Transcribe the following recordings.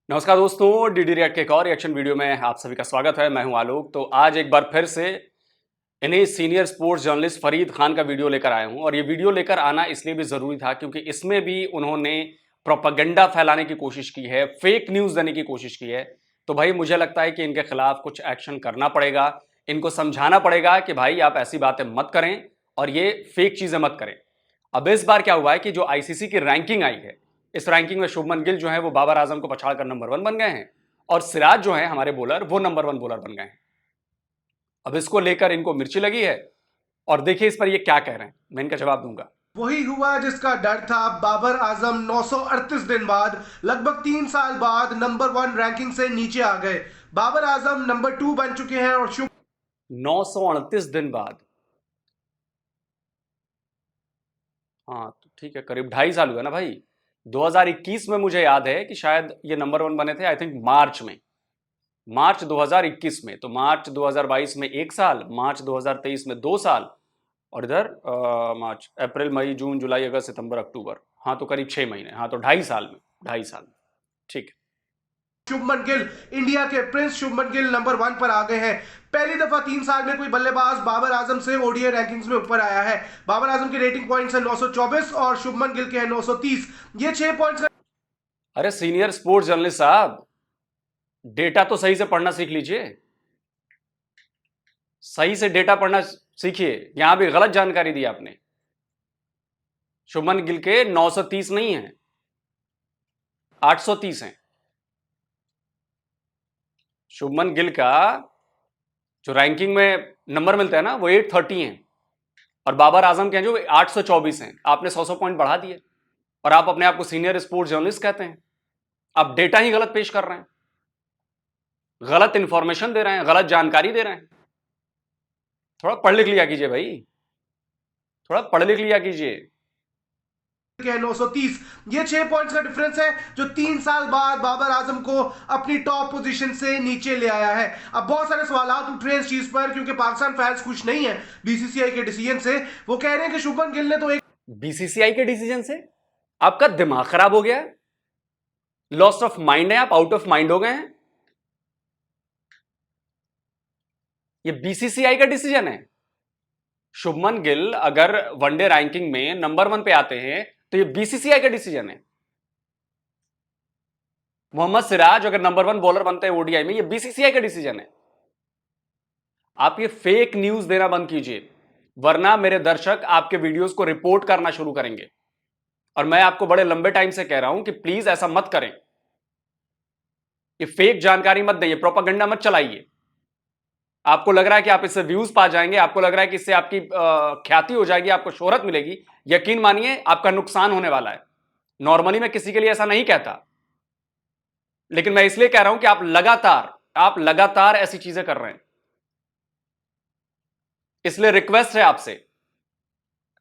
नमस्कार दोस्तों, DD react के एक और रिएक्शन वीडियो में आप सभी का स्वागत है। मैं हूं आलोक। तो आज एक बार फिर से इन्हीं senior sports journalist Farid Khan का वीडियो लेकर आया हूं। और ये वीडियो लेकर आना इसलिए भी जरूरी था क्योंकि इसमें भी उन्होंने प्रोपेगेंडा फैलाने की कोशिश की है, फेक न्यूज देने की कोशिश की है। तो भाई मुझे लगता है कि इनके खिलाफ कुछ एक्शन करना पड़ेगा। इनको समझाना पड़ेगा कि भाई आप ऐसी बातें मत करें और ये फेक चीजें मत करें। अब इस बार क्या हुआ है कि जो आईसीसी की रैंकिंग आई है, इस रैंकिंग में शुभमन गिल जो है वो बाबर आजम को पछाड़कर नंबर 1 बन गए हैं और सिराज जो है हमारे बॉलर वो नंबर 1 बॉलर बन गए हैं। अब इसको लेकर इनको मिर्ची लगी है और देखिए इस पर ये क्या कह रहे हैं, मैं इनका जवाब दूंगा। वही हुआ जिसका डर था। बाबर आजम 938 दिन बाद, लगभग 3 साल बाद नंबर 1 रैंकिंग से नीचे आ गए। बाबर आजम नंबर 2 बन चुके हैं और 938 दिन बाद, हाँ तो ठीक है, करीब 2.5 साल हुआ ना भाई। 2021 में मुझे याद है कि शायद ये नंबर 1 बने थे, आई थिंक मार्च में, मार्च 2021 में। तो मार्च 2022 में 1 साल, मार्च 2023 में 2 साल, और इधर मार्च अप्रैल मई जून जुलाई अगस्त सितंबर अक्टूबर, हाँ तो करीब 6 महीने, हाँ तो 2.5 साल में, 2.5 साल में, ठीक है। शुभमन गिल, इंडिया के प्रिंस शुभमन गिल नंबर 1 पर आ गए हैं। पहली दफा 3 साल में कोई बल्लेबाज बाबर आजम से ओडीआई रैंकिंग्स में ऊपर आया है। बाबर आजम के रेटिंग पॉइंट्स है 924 और शुभमन गिल के हैं 930। ये 6 पॉइंट्स। अरे सीनियर स्पोर्ट्स जर्नलिस्ट साहब, डेटा तो सही से पढ़ना सीख लीजिए, सही से डेटा पढ़ना सीखिए। यहां भी गलत जानकारी दी आपने। शुभमन गिल के 930 नहीं है, 830 हैं। शुभमन गिल का जो रैंकिंग में नंबर मिलता है ना वो 830 हैं और बाबर आजम के हैं जो 824 हैं। आपने 100 पॉइंट बढ़ा दिए और आप अपने आप को सीनियर स्पोर्ट्स जर्नलिस्ट कहते हैं। आप डेटा ही गलत पेश कर रहे हैं, गलत इंफॉर्मेशन दे रहे हैं, गलत जानकारी दे रहे हैं। थोड़ा पढ़ लिख लिया कीजिए भाई, थोड़ा पढ़ लिख लिया कीजिए। के 930। ये 6 पॉइंट्स का डिफरेंस है जो 3 साल बाद बाबर आजम को अपनी टॉप पोजीशन से नीचे ले आया है। अब बहुत सारे सवाल उठ रहे हैं इस चीज पर क्योंकि पाकिस्तान फैंस खुश नहीं है बीसीसीआई के डिसीजन से। वो कह रहे हैं कि शुभमन गिल ने तो एक बीसीसीआई के डिसीजन से आपका दिमाग खराब हो गया है, लॉस्ट ऑफ माइंड है, आप आउट ऑफ माइंड हो गए हैं। ये बीसीसीआई का डिसीजन है। शुभमन गिल अगर वनडे रैंकिंग में नंबर 1 पे आते हैं तो ये बीसीसीआई का डिसीजन है। मोहम्मद सिराज अगर नंबर 1 बॉलर बनते हैं ओडीआई में, ये बीसीसीआई का डिसीजन है। आप ये फेक न्यूज देना बंद कीजिए, वरना मेरे दर्शक आपके वीडियोस को रिपोर्ट करना शुरू करेंगे। और मैं आपको बड़े लंबे टाइम से कह रहा हूं कि प्लीज ऐसा मत करें। ये फेक जानकारी मत दें, प्रोपेगेंडा मत चलाइए। आपको लग रहा है कि आप इससे व्यूज पा जाएंगे, आपको लग रहा है कि इससे आपकी ख्याति हो जाएगी, आपको शोहरत मिलेगी। यकीन मानिए आपका नुकसान होने वाला है। नॉर्मली मैं किसी के लिए ऐसा नहीं कहता, लेकिन मैं इसलिए कह रहा हूं कि आप लगातार ऐसी चीजें कर रहे हैं। इसलिए रिक्वेस्ट है आपसे,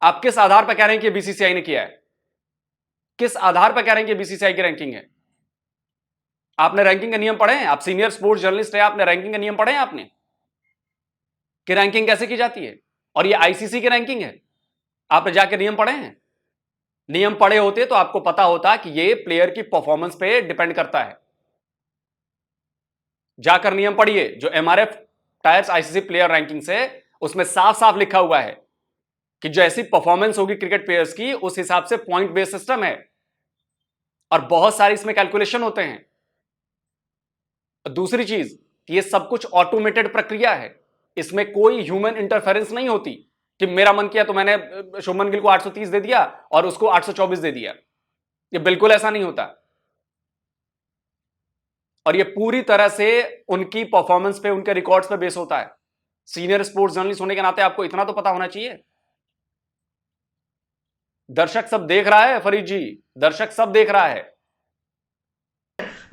आप किस आधार पर कह रहे हैं कि बीसीसीआई ने किया है? किस आधार पर कह रहे हैं कि बीसीसीआई की रैंकिंग है? आपने रैंकिंग के नियम पढ़े हैं? आप सीनियर स्पोर्ट्स जर्नलिस्ट है, आपने रैंकिंग के नियम पढ़े हैं आपने कि रैंकिंग कैसे की जाती है? और ये आईसीसी की रैंकिंग है, आपने जाके नियम पढ़े हैं? नियम पढ़े होते तो आपको पता होता कि ये प्लेयर की परफॉर्मेंस पे डिपेंड करता है। जाकर नियम पढ़िए जो MRF tyres ICC player ranking से, उसमें साफ साफ लिखा हुआ है कि जैसी परफॉर्मेंस होगी क्रिकेट प्लेयर्स की उस हिसाब से पॉइंट बेस्ड सिस्टम है और बहुत सारे इसमें कैलकुलेशन होते हैं। दूसरी चीज, ये सब कुछ ऑटोमेटेड प्रक्रिया है, इसमें कोई ह्यूमन इंटरफेरेंस नहीं होती कि मेरा मन किया तो मैंने शुभमन गिल को 830 दे दिया और उसको 824 दे दिया। ये बिल्कुल ऐसा नहीं होता। और ये पूरी तरह से उनकी परफॉर्मेंस पे, उनके रिकॉर्ड्स पे बेस होता है। सीनियर स्पोर्ट्स जर्नलिस्ट होने के नाते आपको इतना तो पता होना चाहिए। दर्शक सब देख रहा है फरीद जी, दर्शक सब देख रहा है।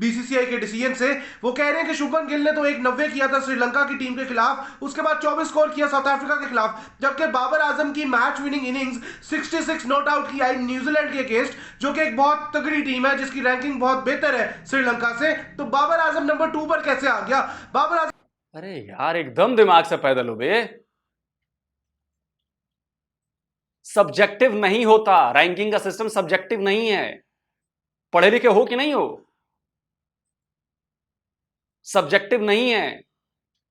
बीसीसीआई के डिसीजन से। वो कह रहे हैं कि शुभमन गिल ने तो एक 90 किया था श्रीलंका की टीम के खिलाफ, उसके बाद 24 स्कोर किया साउथ अफ्रीका के खिलाफ, जबकि बाबर आजम की match winning innings 66 not out की आई न्यूजीलैंड के अगेंस्ट, जो कि एक बहुत तगड़ी टीम है जिसकी रैंकिंग बहुत बेहतर है श्रीलंका से। तो बाबर आजम नंबर 2 पर कैसे आ गया? बाबर आजम अरे यार एकदम दिमाग से पैदल हो बे। सब्जेक्टिव नहीं होता, रैंकिंग का सिस्टम सब्जेक्टिव नहीं है। पढ़े लिखे हो कि नहीं हो? सब्जेक्टिव नहीं है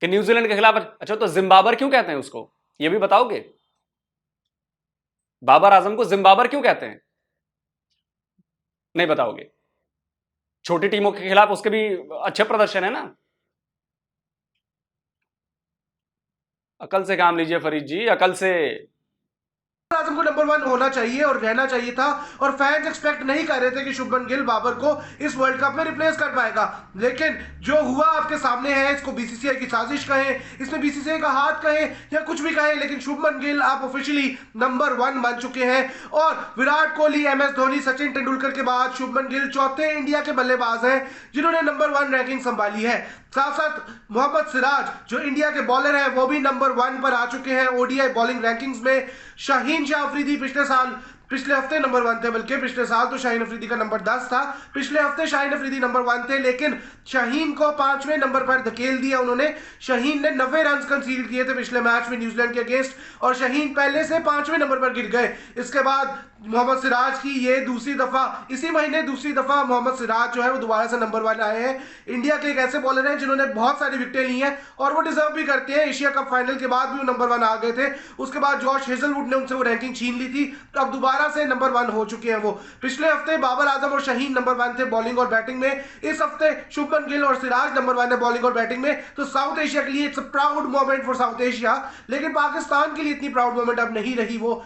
कि न्यूजीलैंड के खिलाफ। अच्छा, तो जिम्बाबर क्यों कहते हैं उसको, ये भी बताओगे? बाबर आजम को जिम्बाबर क्यों कहते हैं? नहीं बताओगे? छोटी टीमों के खिलाफ उसके भी अच्छे प्रदर्शन है ना। अकल से काम लीजिए फरीद जी, अकल से। आजम को नंबर 1 होना चाहिए और रहना चाहिए था, और फैंस एक्सपेक्ट नहीं कर रहे थे कि शुभमन गिल बाबर को इस वर्ल्ड कप में रिप्लेस कर पाएगा। लेकिन जो हुआ आपके सामने है, इसको बीसीसीआई की साजिश कहें, इसमें बीसीसीआई का हाथ कहें या कुछ भी कहें, लेकिन शुभमन गिल आप ऑफिशियली नंबर 1 बन चुके हैं। और विराट कोहली, एम एस धोनी, सचिन तेंदुलकर के बाद शुभमन गिल चौथे इंडिया के बल्लेबाज हैं जिन्होंने नंबर 1 रैंकिंग संभाली है। साथ साथ मोहम्मद सिराज जो इंडिया के बॉलर हैं वो भी नंबर 1 पर आ चुके हैं ओडीआई बॉलिंग रैंकिंग्स में। शाहीन शाह अफरीदी पिछले हफ्ते नंबर 1 थे, बल्कि पिछले साल तो शाहीन अफरीदी का नंबर 10 था, पिछले हफ्ते शाहीन अफरीदी नंबर 1 थे, लेकिन शाहीन को 5वें नंबर पर धकेल दिया उन्होंने। शाहीन ने 90 रन कंसीड किए थे पिछले मैच में न्यूजीलैंड के अगेंस्ट, और शाहीन पहले से 5वें नंबर पर गिर गए। इसके बाद मोहम्मद सिराज की ये दूसरी दफा, इसी महीने दूसरी दफा मोहम्मद सिराज जो है वो दोबारा से नंबर 1 आए हैं। इंडिया के एक ऐसे बॉलर हैं जिन्होंने बहुत सारी विकेटें ली हैं और वो डिजर्व भी करते हैं। एशिया कप फाइनल के बाद भी वो नंबर 1 आ गए थे, उसके बाद जॉश हेजलवुड ने उनसे वो रैंकिंग छीन ली थी, तो अब दोबारा से नंबर 1 हो चुके हैं वो। पिछले हफ्ते बाबर आजम और शाहीन नंबर 1 थे बॉलिंग और बैटिंग में, इस हफ्ते शुभमन गिल और सिराज नंबर 1 है बॉलिंग और बैटिंग में। तो साउथ एशिया के लिए it's a proud moment for south Asia, लेकिन पाकिस्तान के लिए इतनी प्राउड मोमेंट अब नहीं रही वो।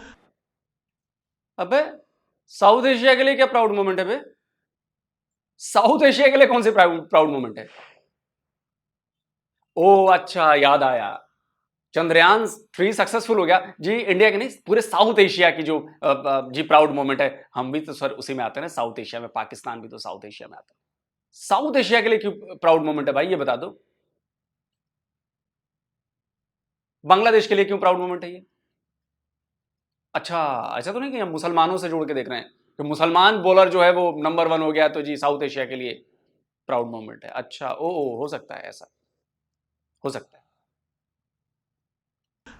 अबे साउथ एशिया के लिए क्या प्राउड मोमेंट है बे? साउथ एशिया के लिए कौन सी प्राउड मोमेंट है? ओ अच्छा, याद आया, चंद्रयान 3 सक्सेसफुल हो गया जी। इंडिया के नहीं, पूरे साउथ एशिया की जो जी प्राउड मोमेंट है। हम भी तो सर उसी में आते हैं ना, साउथ एशिया में। पाकिस्तान भी तो साउथ एशिया में आता है। साउथ एशिया के लिए क्यों प्राउड मोमेंट है भाई, ये बता दो। बांग्लादेश के लिए क्यों प्राउड मोमेंट है ये? अच्छा, ऐसा तो नहीं कि हम मुसलमानों से जोड़ के देख रहे हैं कि मुसलमान बॉलर जो है वो नंबर 1 हो गया तो जी साउथ एशिया के लिए प्राउड मोमेंट है। अच्छा, ओ हो सकता है, ऐसा हो सकता है।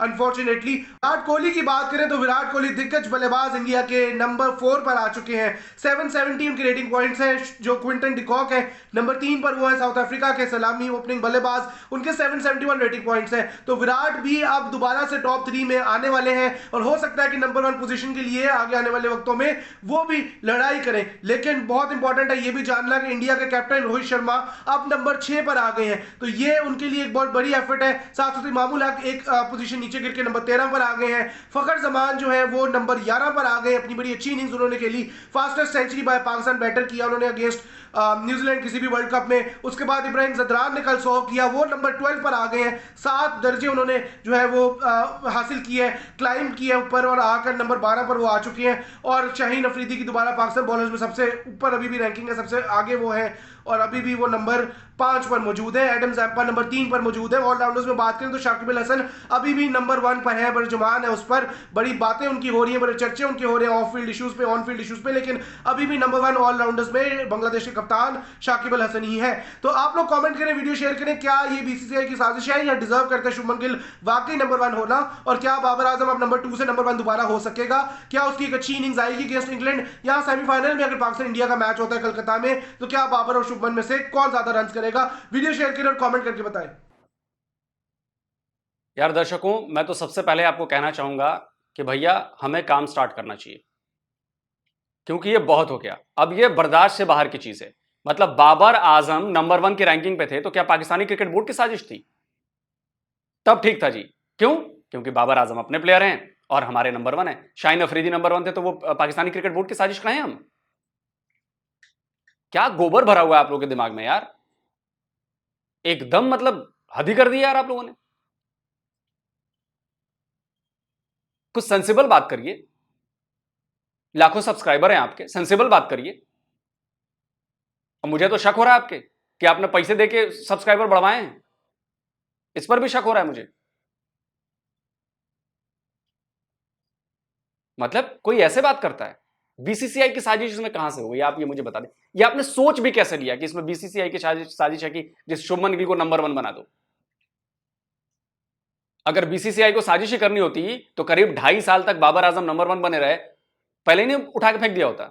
अनफॉर्चुनेटली विराट कोहली की बात करें तो विराट कोहली दिग्गज बल्लेबाज इंडिया के नंबर 4 पर आ चुके हैं। 770 उनके रेटिंग पॉइंट्स हैं। जो क्विंटन डिकॉक है नंबर 3 पर, वो है साउथ अफ्रीका के सलामी ओपनिंग बल्लेबाज, उनके 771 रेटिंग पॉइंट्स हैं। तो विराट भी अब दोबारा से टॉप 3 में आने वाले हैं और हो सकता है कि नंबर 1 पोजीशन के लिए आगे आने वाले वक्तों में वो भी लड़ाई करें। लेकिन बहुत इंपॉर्टेंट है ये भी जानना कि इंडिया के कैप्टन रोहित शर्मा अब नंबर 6 पर आ गए हैं, तो ये उनके लिए एक बहुत बड़ी एफर्ट है। साथ ही मामूल हक एक पोजीशन नीचे गिर के नंबर 13 पर आ गए हैं। फखर जमान जो है वो नंबर 11 पर आ गए। अपनी बड़ी अच्छी इनिंग्स उन्होंने खेली, fastest century by Pakistan batter किया उन्होंने अगेंस्ट न्यूजीलैंड किसी भी वर्ल्ड कप में। उसके बाद इब्राहिम जदरान ने कल 100 किया, वो नंबर 12 पर आ गए हैं। 7 दर्जे उन्होंने जो है वो हासिल किए हैं, क्लाइंब किए ऊपर, और आकर नंबर 12 पर वो आ चुके हैं। और शाहीन अफरीदी की दोबारा पाकिस्तान बॉलर्स में सबसे ऊपर अभी भी रैंकिंग है, सबसे आगे वो है, और अभी भी वो नंबर 5 पर मौजूद है। एडम जैम्पा नंबर 3 पर मौजूद है। ऑलराउंडर्स में बात करें तो शाकिब अल हसन अभी भी नंबर 1 पर है, बड़े जुमान है उस पर, बड़ी बातें उनकी हो रही हैं, बड़े चर्चे उनके हो रहे हैं ऑफ फील्ड इश्यूज पे, ऑन फील्ड इश्यूज पे, लेकिन अभी भी नंबर 1 ऑलराउंडर्स में बांग्लादेश के कप्तान शाकिब अल हसन ही है। तो आप लोग कमेंट करें, वीडियो शेयर करें, क्या ये बीसीसीआई की साजिश है या डिजर्व करते हैं शुभमन गिल वाकई नंबर 1 होना, और क्या बाबर आजम अब नंबर 2 से नंबर 1 दोबारा हो सकेगा? क्या उसकी एक अच्छी इनिंग्स आएगी अगेंस्ट इंग्लैंड, या सेमीफाइनल में अगर पाकिस्तान इंडिया का मैच होता है कलकत्ता में, तो क्या बाबर और शुभमन में से कौन ज्यादा रन करेगा? वीडियो शेयर करें और कमेंट करके बताएं। यार दर्शकों, मैं तो सबसे पहले आपको कहना चाहूंगा कि भैया हमें काम स्टार्ट करना चाहिए, क्योंकि ये बहुत हो गया। अब ये बर्दाश्त से बाहर की चीज है। मतलब बाबर आजम नंबर 1 की रैंकिंग पे थे तो क्या पाकिस्तानी क्रिकेट बोर्ड की साजिश थी? तब ठीक था जी। क्यों? क्योंकि बाबर आजम अपने प्लेयर हैं और हमारे नंबर 1 है। शाहीन अफरीदी नंबर 1 थे तो वो पाकिस्तानी क्रिकेट बोर्ड की साजिश कहें हम? क्या गोबर भरा हुआ है आप लोगों के दिमाग में यार? एकदम मतलब हद ही कर दी यार आप लोगों ने। कुछ सेंसिबल बात करिए, लाखों सब्सक्राइबर हैं आपके, सेंसिबल बात करिए। और मुझे तो शक हो रहा है आपके कि आपने पैसे देके सब्सक्राइबर बढ़वाए हैं, इस पर भी शक हो रहा है मुझे। मतलब कोई ऐसे बात करता है? बीसीसीआई की साजिश इसमें कहां से हो गई, आप ये मुझे बता दें। ये आपने सोच भी कैसे लिया कि इसमें बीसीसीआई की साजिश है कि जिस शुभमन गिल को नंबर 1 बना दो? अगर बीसीसीआई को साजिश ही करनी होती तो करीब 2.5 साल तक बाबर आजम नंबर 1 बने रहे, पहले नहीं उठा के फेंक दिया होता।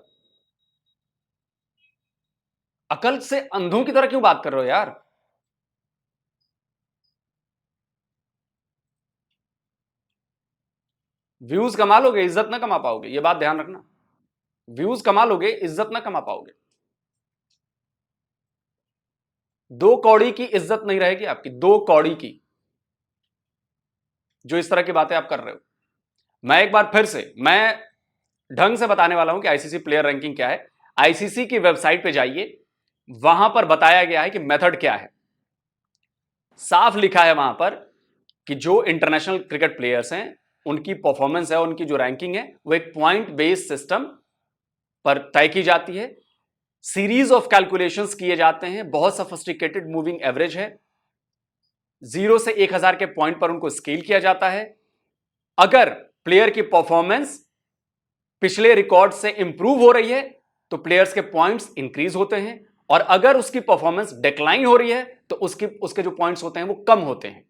अकल से अंधों की तरह क्यों बात कर रहे हो यार? व्यूज कमा लोगे, इज्जत ना कमा पाओगे, ये बात ध्यान रखना। व्यूज कमा लोगे, इज्जत ना कमा पाओगे। 2 कौड़ी की इज्जत नहीं रहेगी आपकी, 2 कौड़ी की, जो इस तरह की बातें आप कर रहे हो। मैं एक बार फिर से मैं ढंग से बताने वाला हूं कि आईसीसी प्लेयर रैंकिंग क्या है। आईसीसी की वेबसाइट पे जाइए, वहां पर बताया गया है कि मेथड क्या है। साफ लिखा है वहां पर कि जो इंटरनेशनल क्रिकेट प्लेयर्स हैं, उनकी परफॉर्मेंस है, उनकी जो रैंकिंग है, वो एक पॉइंट बेस्ड सिस्टम पर तय की जाती है। सीरीज ऑफ कैलकुलेशंस किए जाते हैं, बहुत सफिस्टिकेटेड मूविंग एवरेज है। 0 से 1000 के पॉइंट पर उनको स्केल किया जाता है। अगर प्लेयर की परफॉर्मेंस पिछले रिकॉर्ड से इंप्रूव हो रही है तो प्लेयर्स के पॉइंट्स इंक्रीज होते हैं, और अगर उसकी परफॉर्मेंस डिक्लाइन हो रही है तो उसके जो पॉइंट्स होते हैं वो कम होते हैं।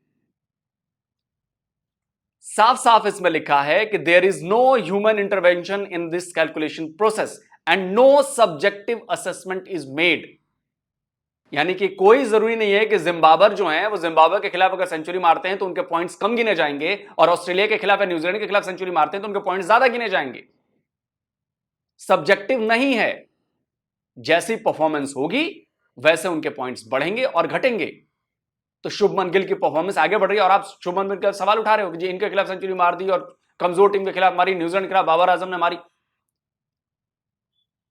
साफ साफ इसमें लिखा है कि there is no human intervention in this calculation process and no subjective assessment is made. यानी कि कोई जरूरी नहीं है कि जिम्बाब्वे जो है वो जिम्बाब्वे के खिलाफ अगर सेंचुरी मारते हैं तो उनके पॉइंट्स कम गिने जाएंगे, और ऑस्ट्रेलिया के खिलाफ या न्यूजीलैंड के खिलाफ सेंचुरी मारते हैं तो उनके पॉइंट्स ज्यादा गिने जाएंगे। सब्जेक्टिव नहीं है, जैसी परफॉर्मेंस होगी वैसे उनके पॉइंट्स बढ़ेंगे और घटेंगे। तो शुभमन गिल की परफॉर्मेंस आगे बढ़ रही है और आप शुभमन गिल का सवाल उठा रहे हो कि जी इनके खिलाफ सेंचुरी मार दी और कमजोर टीम के खिलाफ मारी, न्यूजीलैंड के खिलाफ बाबर आजम ने मारी।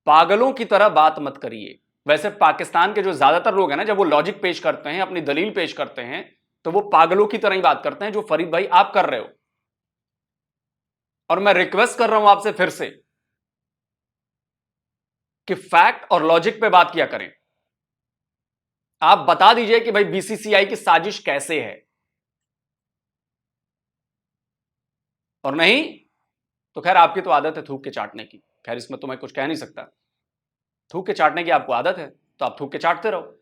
पागलों की तरह बात मत करिए। वैसे पाकिस्तान के जो ज्यादातर लोग हैं ना, जब वो लॉजिक पेश करते हैं, अपनी दलील पेश करते हैं, तो वो पागलों की तरह ही बात करते हैं, जो फरीद भाई आप कर रहे हो। और मैं रिक्वेस्ट कर रहा हूं आपसे फिर से कि फैक्ट और लॉजिक पे बात किया करें। आप बता दीजिए कि भाई बीसीसीआई की साजिश कैसे है, और नहीं तो खैर आपकी तो आदत है थूक के चाटने की। खैर इसमें तो मैं कुछ कह नहीं सकता, थूक के चाटने की आपको आदत है तो आप थूक के चाटते रहो।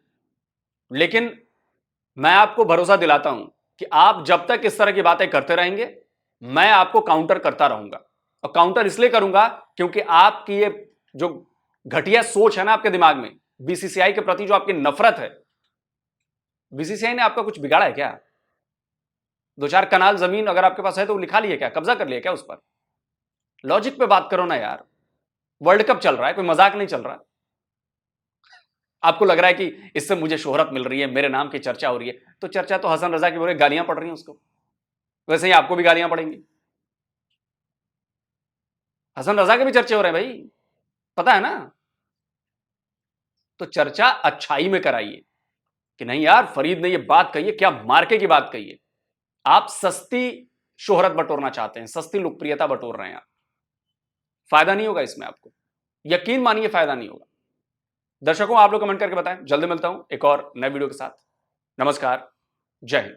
लेकिन मैं आपको भरोसा दिलाता हूं कि आप जब तक इस तरह की बातें करते रहेंगे, मैं आपको काउंटर करता रहूंगा। और काउंटर इसलिए करूंगा क्योंकि आपकी ये जो घटिया सोच है ना आपके दिमाग में, बीसीसीआई के प्रति जो आपकी नफरत है, बीसीसीआई ने आपका कुछ बिगाड़ा है क्या? 2-4 कनाल जमीन अगर आपके पास है तो लिखा लिया क्या, कब्जा कर लिया क्या उस पर? लॉजिक पे बात करो ना यार। वर्ल्ड कप चल रहा है, कोई मजाक नहीं चल रहा है। आपको लग रहा है कि इससे मुझे शोहरत मिल रही है, मेरे नाम की चर्चा हो रही है, तो चर्चा तो हसन रजा की हो रही है, गालियां पड़ रही हैं उसको, वैसे ही आपको भी गालियां पड़ेंगी। हसन रजा के भी चर्चे हो रहे हैं भाई, पता है ना। तो चर्चा अच्छाई में कराइए कि नहीं यार फरीद ने ये बात कही है, क्या मार्के की बात कही है। आप सस्ती शोहरत बटोरना चाहते हैं, सस्ती लोकप्रियता बटोर रहे हैं आप। फायदा नहीं होगा इसमें, आपको यकीन मानिए फायदा नहीं होगा। दर्शकों आप लोग कमेंट करके बताएं। जल्दी मिलता हूं एक और नए वीडियो के साथ। नमस्कार, जय हिंद।